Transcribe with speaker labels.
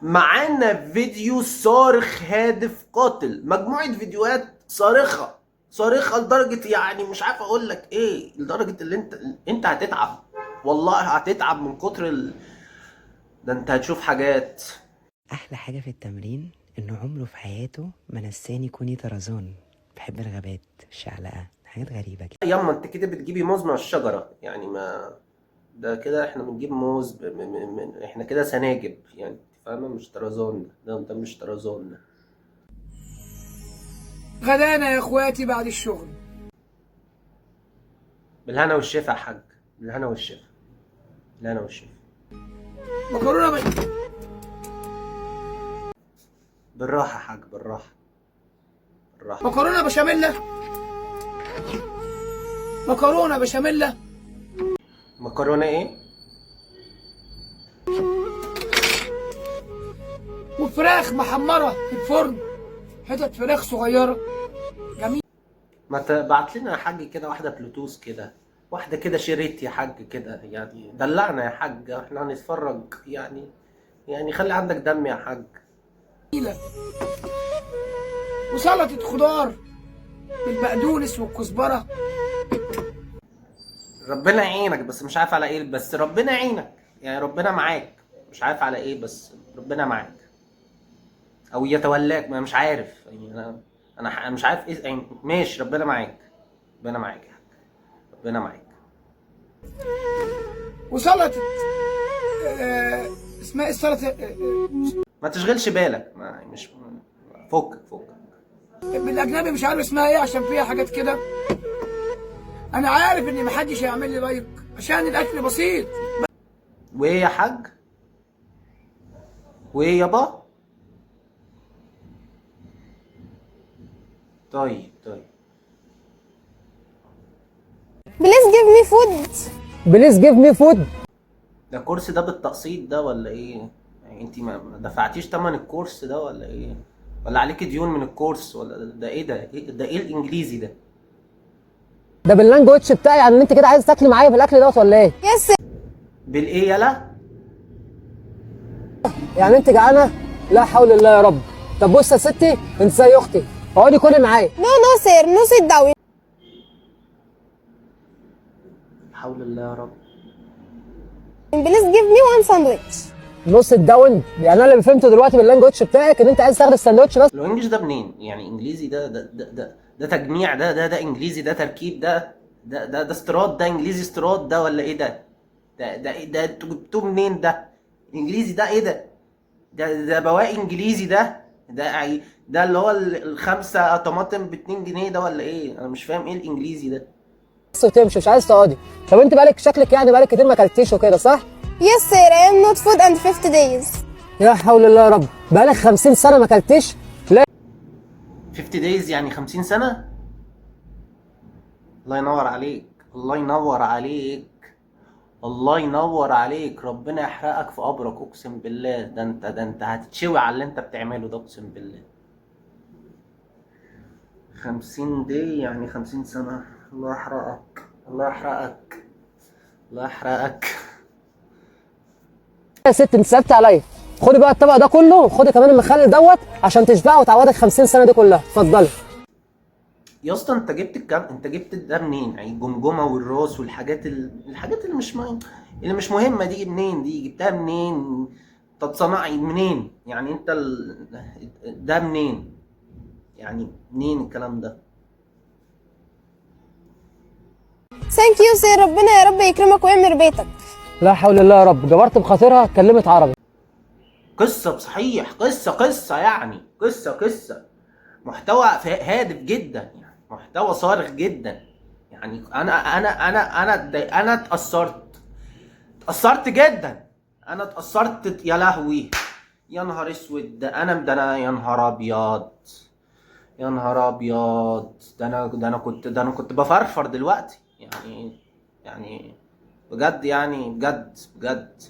Speaker 1: معانا فيديو صارخ هادف قاتل، مجموعة فيديوهات صارخة لدرجة يعني مش عارف اقول لك ايه، لدرجة اللي انت هتتعب، والله هتتعب من كتر ده انت هتشوف حاجات.
Speaker 2: احلى حاجه في التمرين انه عمره في حياته ما نساني كوني طرزان. بحب الغابات، الشعلقه، حاجات غريبه كده.
Speaker 1: ياما انت كده بتجيبي موز من الشجرة، يعني ما ده كده احنا بنجيب موز احنا كده سناجب، يعني فاهمة؟ مش طرزان، ده مش طرزان.
Speaker 3: غدانا يا اخواتي بعد الشغل.
Speaker 1: بالهنا والشفا يا حاج، بالهنا والشفا، بالهنا والشفا. بالراحة يا حاج، بالراحة بالراحة.
Speaker 3: مكرونه بشاميل. مكرونه بشاميل
Speaker 1: مكرونة ايه؟
Speaker 3: وفراخ محمره في الفرن، حتت فراخ صغيره جميل.
Speaker 1: ما تبعت لنا يا حاج كده واحدة بلوتوث كده، واحدة كده شريط يا حاج كده، يعني دلعنا يا حاج، احنا هنتفرج يعني خلي عندك دم يا حاج.
Speaker 3: وسلطه خضار بالبقدونس والكزبره.
Speaker 1: ربنا يعينك، بس مش عارف على ايه، بس ربنا يعينك، يعني ربنا معاك، مش عارف على ايه بس ربنا معاك او يتولاك، ما مش عارف يعني، انا مش عارف ايه يعني، ماشي ربنا معاك، ربنا معاك يا حاج، ربنا معاك.
Speaker 3: وسلطه اسمها ايه السلطه؟
Speaker 1: ما تشغلش بالك، ما مش فكك.
Speaker 3: بالاجنبي مش عارف اسمها ايه عشان فيها حاجات كده. انا عارف ان محدش هيعمل لي لايك عشان الاكل بسيط.
Speaker 1: وايه يا حاج؟ وايه يابا؟ طيب.
Speaker 4: Please give me food.
Speaker 3: بليز جيف مي فود.
Speaker 1: ده الكورس ده بالتقسيط ده ولا ايه؟ يعني انت ما دفعتيش تمن الكورس ده ولا ايه؟ ولا عليك ديون من الكورس ولا ده ايه؟ ده ايه الانجليزي ده؟
Speaker 5: ده باللانجوتش بتاعي، يعني انت كده عايز تاكلي معايا في الاكل دوت ولا ايه؟
Speaker 4: Yes sir.
Speaker 1: بالايه يلا؟
Speaker 5: يعني انت جعانه؟ لا حول الله يا رب. طب بص يا ستي، انت زي اختي، اقعدي كلي معايا.
Speaker 4: No no sir, no sit down.
Speaker 1: حول الله يا رب.
Speaker 4: Please give me one sandwich.
Speaker 5: نص الداون، يعني انا اللي فهمته دلوقتي باللانجوتش بتاعك ان انت عايز تاخد الساندوتش بس.
Speaker 1: الانجليش ده منين؟ يعني انجليزي ده تجميع، ده انجليزي، ده تركيب، ده استيراد، ده انجليزي استيراد ده ولا ايه ده؟ ده ايه ده؟ انتوا جبتوه منين ده؟ الانجليزي ده ايه ده؟ ده بواقي انجليزي ده اللي هو الخمسة طماطم ب2 جنيه ده ولا ايه؟ انا مش فاهم ايه الانجليزي ده.
Speaker 5: وتمشي مش عايز تقعدي. طب انت بقالك شكلك يعني بقالك كتير ما اكلتيش وكده صح؟
Speaker 4: Yes sir, I am not food and 50 days.
Speaker 5: يا حول الله يا رب، بقالك 50 سنه ما اكلتيش؟ لا
Speaker 1: 50 days يعني 50 سنة؟ الله ينور عليك، الله ينور عليك، الله ينور عليك، ربنا يحرقك في قبرك، اقسم بالله، ده انت هتتشوي على اللي انت بتعمله ده، اقسم بالله. 50 دي يعني 50 سنة، الله يحرقك، الله يحرقك، الله يحرقك.
Speaker 5: يا ست انت صعبت عليا. خدي بقى الطبق ده كله، خدي كمان المخلل دوت عشان تشبعي وتعوضك 50 سنه دي كلها، اتفضلي.
Speaker 1: يا اسطى انت جبت انت جبت ده منين؟ يعني الجمجمه والراس والحاجات الحاجات اللي مش مهمه دي منين؟ دي جبتها منين؟ تتصنعي منين؟ يعني انت ده منين؟ يعني منين الكلام ده؟
Speaker 4: Thank you sir, ربنا يا رب يكرمك ويعمر بيتك.
Speaker 5: لا حول الله يا رب، جبرت بخاطرها اتكلمت عربي.
Speaker 1: قصه بصحيح، قصه يعني قصه محتوى هادف جدا، يعني محتوى صارخ جدا. يعني انا اتأثرت جدا، انا اتأثرت يا لهوي، يا نهار اسود، ده انا يا نهار ابيض، يا نهار ابيض، ده انا كنت بفرفر دلوقتي، يعني بجد، يعني بجد.